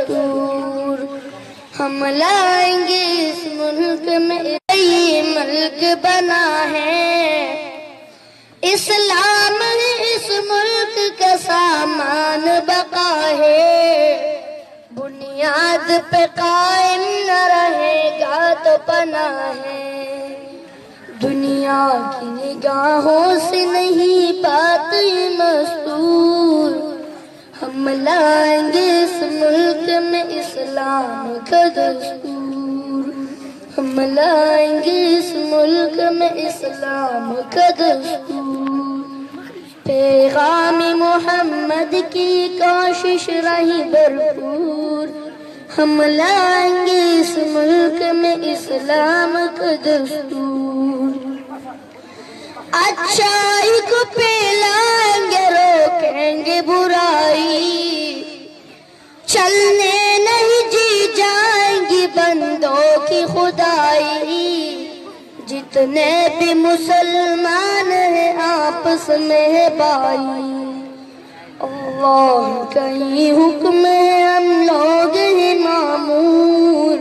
دستور، ہم لائیں گے اس ملک میں، یہ ملک بنا ہے اسلام ہے، اس ملک کا سامان بقا ہے، بنیاد پہ قائم نہ رہے گا تو پناہ ہے، دنیا کی نگاہوں سے نہیں بات مستور، ہم لائیں گے اس ملک میں اسلام کا دستور، ہم لائیں گے اس ملک میں اسلام کا دستور، پیغام محمد کی کوشش رہی بھرپور، ہم لائیں گے اس ملک میں اسلام کا دستور، اچھائی کو پھیلائیں گے روکیں گے برائی، چلنے نہیں جی جائیں گی بندوں کی خدائی، جتنے بھی مسلمان ہیں آپس میں بھائی، اللہ کا ہی حکم ہے ہم لوگ ہیں معمور،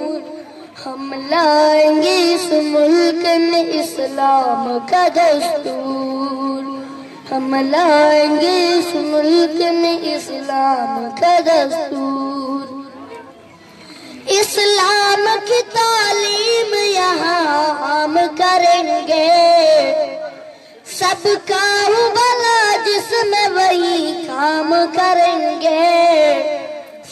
ہم لائیں گے اس ملک میں اسلام کا دستور، ہم لائیں گے اس ملک میں اسلام کا دستور، اسلام کی تعلیم یہاں ہم کریں گے، سب کا بھلا جس میں وہی کام کریں گے،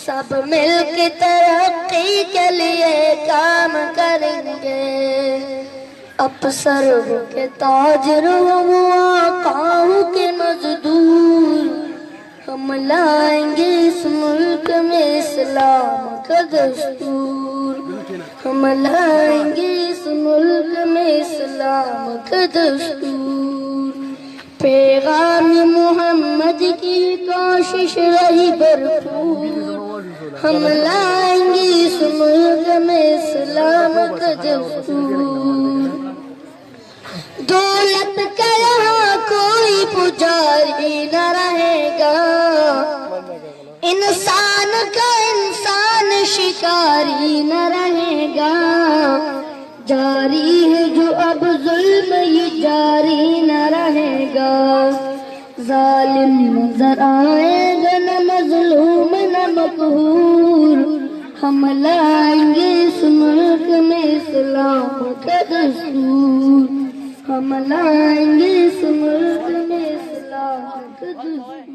سب مل کے ترقی کے لیے کام کریں گے، افسر کے تاجر ہم آقاؤں کے مزدور، ہم لائیں گے اس ملک میں اسلام کا دستور، ہم لائیں گے اس ملک میں اسلام کا دستور، پیغام محمد کی کوشش رہی بھرپور، ہم لائیں گے اس ملک میں اسلام کا دستور، دولت کا یہاں کوئی پجاری نہ رہے گا، انسان کا انسان شکاری نہ رہے گا، جاری ہے جو اب ظلم یہ جاری نہ رہے گا، ظالم نظر آئے گا نہ مظلوم نہ مقہور، ہم لائیں گے اس ملک میں اسلام کا دستور، ہم لائیں گے اس ملک میں اسلام کا دستور۔